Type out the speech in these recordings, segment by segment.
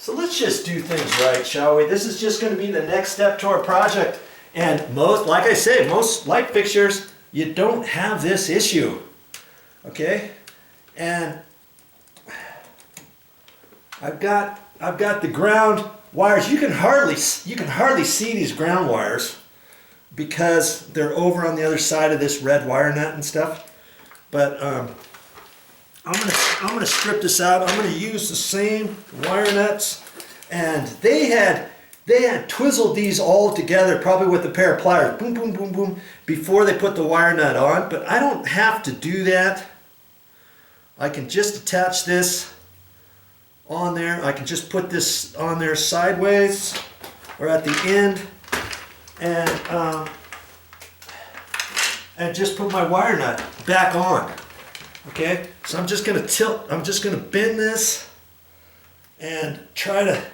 So let's just do things right, shall we? This is just going to be the next step to our project. And most, like I said, most light fixtures, you don't have this issue. Okay? And I've got the ground wires. You can hardly see these ground wires because they're over on the other side of this red wire nut and stuff. But I'm gonna strip this out. I'm gonna use the same wire nuts, and they had twizzled these all together, probably with a pair of pliers, boom, boom, boom, boom, before they put the wire nut on. But I don't have to do that. I can just attach this on there. I can just put this on there sideways or at the end, and just put my wire nut back on. Okay, so I'm just going to bend this and try to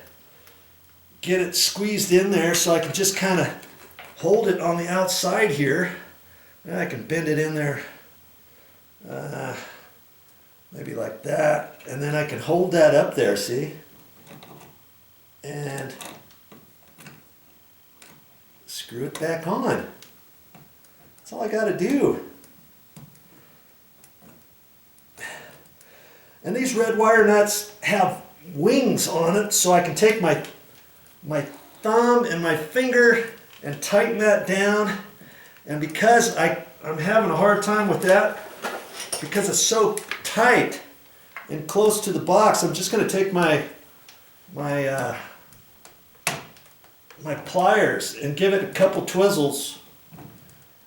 get it squeezed in there so I can just kind of hold it on the outside here. And I can bend it in there, maybe like that, and then I can hold that up there, see? And screw it back on. That's all I got to do. And these red wire nuts have wings on it, so I can take my thumb and my finger and tighten that down. And because I'm having a hard time with that, because it's so tight and close to the box, I'm just going to take my pliers and give it a couple twizzles.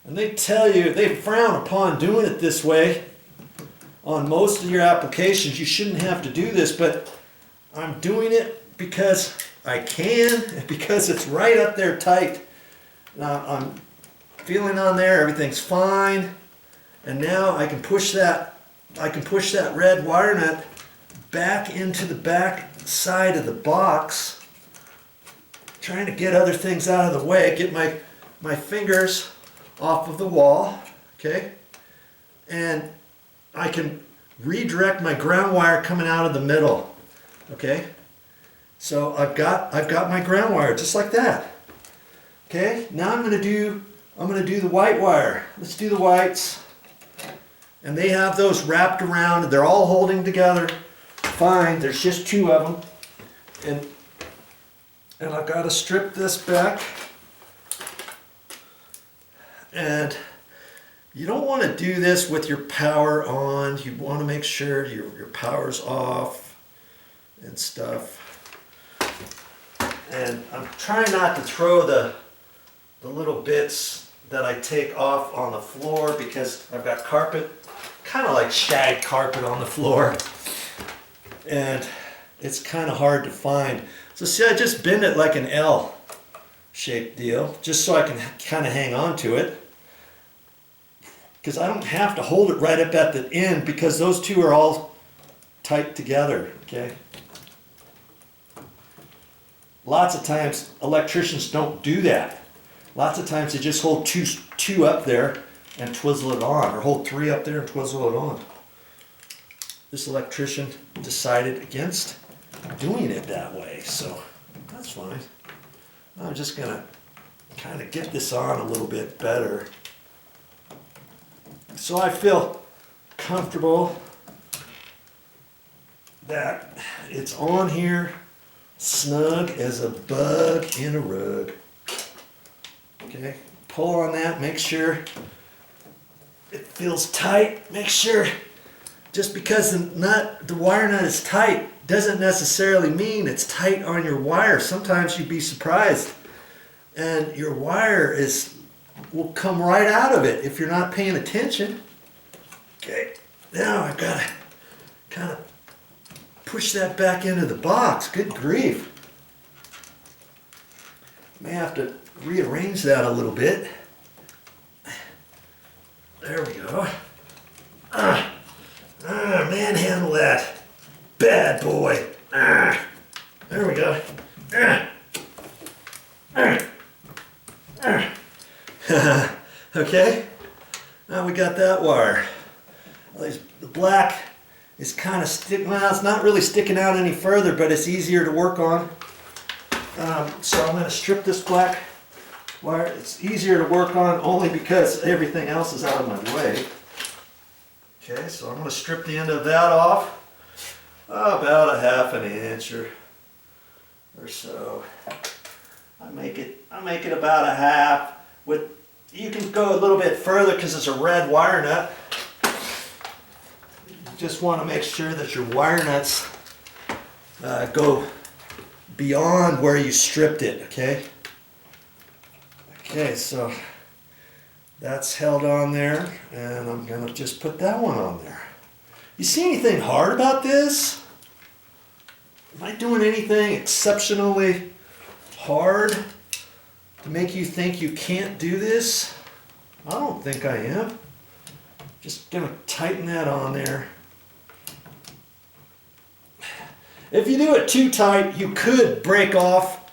And they frown upon doing it this way. On most of your applications, you shouldn't have to do this, but I'm doing it because I can, because it's right up there tight. Now I'm feeling on there, everything's fine, and now I can push that red wire nut back into the back side of the box, trying to get other things out of the way, get my fingers off of the wall, okay, and I can redirect my ground wire coming out of the middle. Okay, so I've got my ground wire just like that. Okay, now I'm gonna do the white wire. Let's do the whites, and they have those wrapped around. They're all holding together fine. There's just two of them, and I've got to strip this back. And you don't want to do this with your power on. You want to make sure your power's off and stuff. And I'm trying not to throw the little bits that I take off on the floor because I've got carpet, kind of like shag carpet on the floor. And it's kind of hard to find. So see, I just bend it like an L-shaped deal, just so I can kind of hang on to it. Because I don't have to hold it right up at the end because those two are all tight together, okay? Lots of times electricians don't do that. Lots of times they just hold two up there and twizzle it on, or hold three up there and twizzle it on. This electrician decided against doing it that way, so that's fine. I'm just gonna kind of get this on a little bit better, so I feel comfortable that it's on here, snug as a bug in a rug. Okay, pull on that, make sure it feels tight. Make sure, just because the wire nut is tight doesn't necessarily mean it's tight on your wire. Sometimes you'd be surprised and your wire will come right out of it if you're not paying attention. Okay, now I've got to kind of push that back into the box. Good grief. May have to rearrange that a little bit. There we go. Manhandle that. Bad boy. There we go. Okay, now we got that wire. The black is kind of sticking, well, it's not really sticking out any further, but it's easier to work on. So I'm going to strip this black wire. It's easier to work on only because everything else is out of my way. Okay, so I'm going to strip the end of that off. About a ½ an inch or so. I make it about a half. You can go a little bit further because it's a red wire nut. You just want to make sure that your wire nuts go beyond where you stripped it, okay? Okay, so that's held on there, and I'm going to just put that one on there. You see anything hard about this? Am I doing anything exceptionally hard to make you think you can't do this? I don't think I am. Just going to tighten that on there. If you do it too tight, you could break off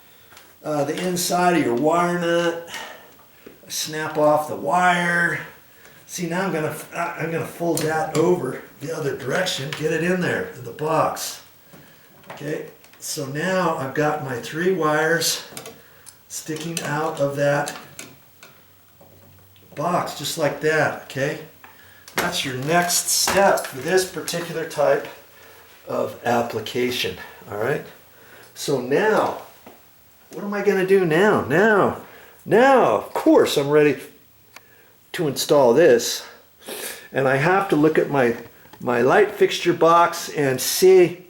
the inside of your wire nut, snap off the wire. See, now I'm gonna fold that over the other direction, get it in there in the box. Okay, so now I've got my 3 wires sticking out of that box, just like that, okay? That's your next step for this particular type of application, all right? So now, what am I gonna do now? Now, of course, I'm ready to install this. And I have to look at my light fixture box and see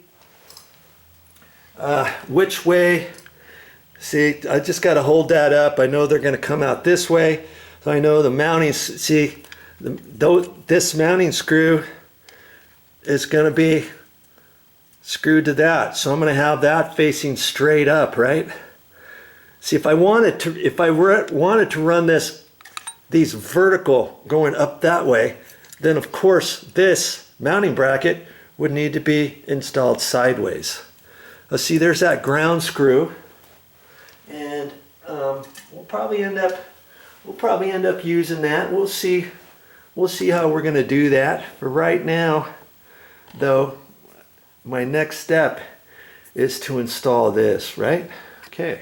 which way. See, I just got to hold that up. I know they're going to come out this way. So I know the mounting, see, this mounting screw is going to be screwed to that. So I'm going to have that facing straight up, right? See, if I wanted to run these vertical going up that way, then of course this mounting bracket would need to be installed sideways. Let's see, there's that ground screw, and we'll probably end up using that. We'll see how we're going to do that. For right now, though, my next step is to install this, right? Okay.